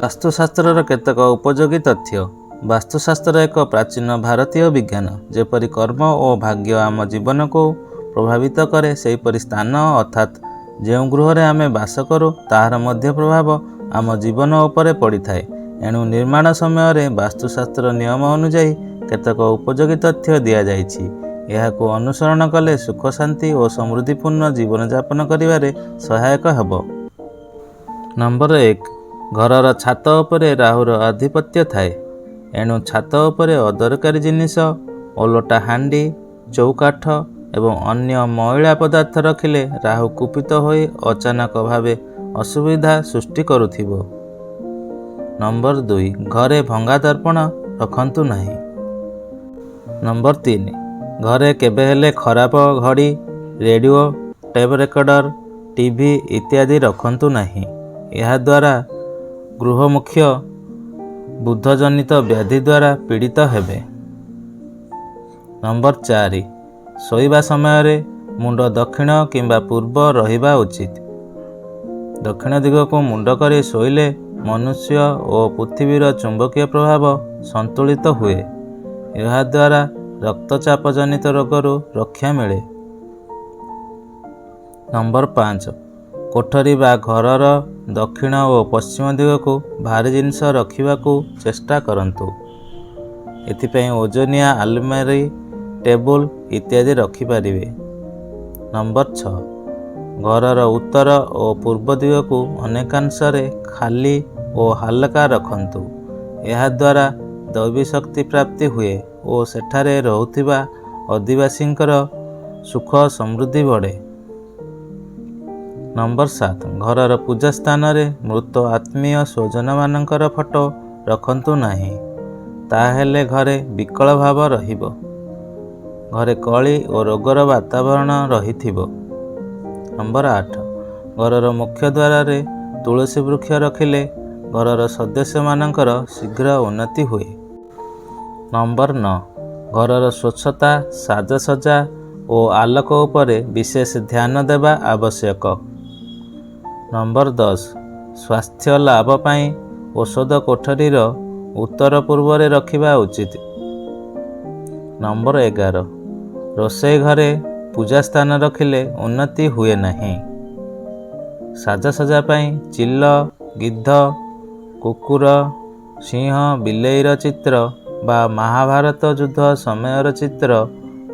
ବାସ୍ତୁଶାସ୍ତ୍ରର କେତେକ ଉପଯୋଗୀ ତଥ୍ୟ। ବାସ୍ତୁଶାସ୍ତ୍ର ଏକ ପ୍ରାଚୀନ ଭାରତୀୟ ବିଜ୍ଞାନ। ଯେପରି କର୍ମ ଓ ଭାଗ୍ୟ ଆମ ଜୀବନକୁ ପ୍ରଭାବିତ କରେ, ସେହିପରି ସ୍ଥାନ ଅର୍ଥାତ୍ ଯେଉଁ ଗୃହରେ ଆମେ ବାସ କରୁ ତାହାର ମଧ୍ୟ ପ୍ରଭାବ ଆମ ଜୀବନ ଉପରେ ପଡ଼ିଥାଏ। ଏଣୁ ନିର୍ମାଣ ସମୟରେ ବାସ୍ତୁଶାସ୍ତ୍ର ନିୟମ ଅନୁଯାୟୀ କେତେକ ଉପଯୋଗୀ ତଥ୍ୟ ଦିଆଯାଇଛି। ଏହାକୁ ଅନୁସରଣ କଲେ ସୁଖ, ଶାନ୍ତି ଓ ସମୃଦ୍ଧିପୂର୍ଣ୍ଣ ଜୀବନଯାପନ କରିବାରେ ସହାୟକ ହେବ। ନମ୍ବର 1, ଘରର ଛାତ ଉପରେ ରାହୁର ଆଧିପତ୍ୟ ଥାଏ। ଏଣୁ ଛାତ ଉପରେ ଅଦରକାରୀ ଜିନିଷ, ଓଲଟା ହାଣ୍ଡି, ଚୌକାଠ ଏବଂ ଅନ୍ୟ ମଇଳା ପଦାର୍ଥ ରଖିଲେ ରାହୁ କୁପିତ ହୋଇ ଅଚାନକ ଭାବେ ଅସୁବିଧା ସୃଷ୍ଟି କରୁଥିବ। ନମ୍ବର 2, ଘରେ ଭଙ୍ଗା ଦର୍ପଣ ରଖନ୍ତୁ ନାହିଁ। ନମ୍ବର 3, ଘରେ କେବେ ହେଲେ ଖରାପ ଘଡ଼ି, ରେଡ଼ିଓ, ଟେପ୍ ରେକର୍ଡର, ଟିଭି ଇତ୍ୟାଦି ରଖନ୍ତୁ ନାହିଁ। ଏହାଦ୍ୱାରା ଗୃହମୁଖ୍ୟ ବୁଧଜନିତ ବ୍ୟାଧି ଦ୍ୱାରା ପୀଡ଼ିତ ହେବେ। ନମ୍ବର 4, ଶୋଇବା ସମୟରେ ମୁଣ୍ଡ ଦକ୍ଷିଣ କିମ୍ବା ପୂର୍ବ ରହିବା ଉଚିତ। ଦକ୍ଷିଣ ଦିଗକୁ ମୁଣ୍ଡ କରି ଶୋଇଲେ ମନୁଷ୍ୟ ଓ ପୃଥିବୀର ଚୁମ୍ବକୀୟ ପ୍ରଭାବ ସନ୍ତୁଳିତ ହୁଏ। ଏହାଦ୍ୱାରା ରକ୍ତଚାପ ଜନିତ ରୋଗରୁ ରକ୍ଷା ମିଳେ। ନମ୍ବର 5, କୋଠରୀ ବା ଘରର ଦକ୍ଷିଣ ଓ ପଶ୍ଚିମ ଦିଗକୁ ଭାରୀ ଜିନିଷ ରଖିବାକୁ ଚେଷ୍ଟା କରନ୍ତୁ। ଏଥିପାଇଁ ଓଜନିଆ ଆଲମାରୀ, ଟେବୁଲ ଇତ୍ୟାଦି ରଖିପାରିବେ। ନମ୍ବର 6, ଘରର ଉତ୍ତର ଓ ପୂର୍ବ ଦିଗକୁ ଅନେକାଂଶରେ ଖାଲି ଓ ହାଲକା ରଖନ୍ତୁ। ଏହାଦ୍ୱାରା ଦୈବୀ ଶକ୍ତି ପ୍ରାପ୍ତି ହୁଏ ଓ ସେଠାରେ ରହୁଥିବା ଅଧିବାସୀଙ୍କର ସୁଖ ସମୃଦ୍ଧି ବଢ଼େ। ନମ୍ବର 7, ଘରର ପୂଜା ସ୍ଥାନରେ ମୃତ ଆତ୍ମୀୟ ସ୍ୱଜନମାନଙ୍କର ଫଟୋ ରଖନ୍ତୁ ନାହିଁ। ତାହେଲେ ଘରେ ବିକଳ ଭାବ ରହିବ, ଘରେ କଳି ଓ ରୋଗର ବାତାବରଣ ରହିଥିବ। ନମ୍ବର 8, ଘରର ମୁଖ୍ୟ ଦ୍ୱାରରେ ତୁଳସୀ ବୃକ୍ଷ ରଖିଲେ ଘରର ସଦସ୍ୟମାନଙ୍କର ଶୀଘ୍ର ଉନ୍ନତି ହୁଏ। ନମ୍ବର 9, ଘରର ସ୍ୱଚ୍ଛତା, ସାଜସଜ୍ଜା ଓ ଆଲୋକ ଉପରେ ବିଶେଷ ଧ୍ୟାନ ଦେବା ଆବଶ୍ୟକ। ନମ୍ବର 10, ସ୍ୱାସ୍ଥ୍ୟ ଲାଭ ପାଇଁ ଔଷଧ କୋଠରୀର ଉତ୍ତର ପୂର୍ବରେ ରଖିବା ଉଚିତ। ନମ୍ବର 11, ରୋଷେଇ ଘରେ ପୂଜା ସ୍ଥାନ ରଖିଲେ ଉନ୍ନତି ହୁଏ ନାହିଁ। ସାଜସଜ୍ଜା ପାଇଁ ଚିଲ, ଗିଦ୍ଧ, କୁକୁର, ସିଂହ, ବିଲେଇର ଚିତ୍ର ବା ମହାଭାରତ ଯୁଦ୍ଧ ସମୟର ଚିତ୍ର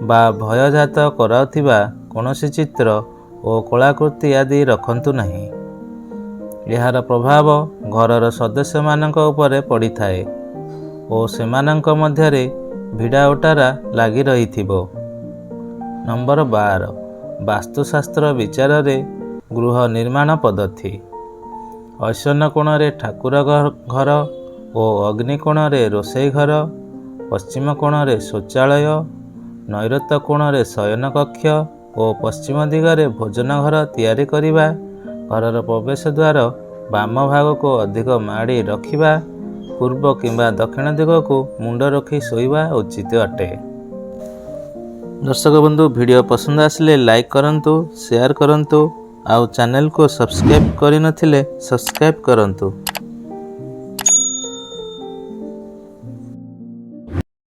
ବା ଭୟଜାତ କରାଉଥିବା କୌଣସି ଚିତ୍ର ଓ କଳାକୃତି ଆଦି ରଖନ୍ତୁ ନାହିଁ। ଏହାର ପ୍ରଭାବ ଘରର ସଦସ୍ୟମାନଙ୍କ ଉପରେ ପଡ଼ିଥାଏ ଓ ସେମାନଙ୍କ ମଧ୍ୟରେ ଭିଡ଼ା ଓଟାରା ଲାଗି ରହିଥିବ। ନମ୍ବର 12, ବାସ୍ତୁଶାସ୍ତ୍ର ବିଚାରରେ ଗୃହ ନିର୍ମାଣ ପଦ୍ଧତି। ଐଶାନ୍ୟ କୋଣରେ ଠାକୁର ଘର ଓ ଅଗ୍ନି କୋଣରେ ରୋଷେଇ ଘର, ପଶ୍ଚିମ କୋଣରେ ଶୌଚାଳୟ, ନୈଋତ୍ୟ କୋଣରେ ଶୟନ କକ୍ଷ ଓ ପଶ୍ଚିମ ଦିଗରେ ଭୋଜନ ଘର ତିଆରି କରିବା। ଘରର ପ୍ରବେଶ ଦ୍ୱାର ବାମ ଭାଗକୁ ଅଧିକ ମାଡ଼ି ରଖିବା। ପୂର୍ବ କିମ୍ବା ଦକ୍ଷିଣ ଦିଗକୁ ମୁଣ୍ଡ ରଖି ଶୋଇବା ଉଚିତ ଅଟେ। ଦର୍ଶକ ବନ୍ଧୁ, ଭିଡ଼ିଓ ପସନ୍ଦ ଆସିଲେ ଲାଇକ୍ କରନ୍ତୁ, ସେୟାର କରନ୍ତୁ ଆଉ ଚ୍ୟାନେଲକୁ ସବସ୍କ୍ରାଇବ୍ କରିନଥିଲେ ସବସ୍କ୍ରାଇବ୍ କରନ୍ତୁ।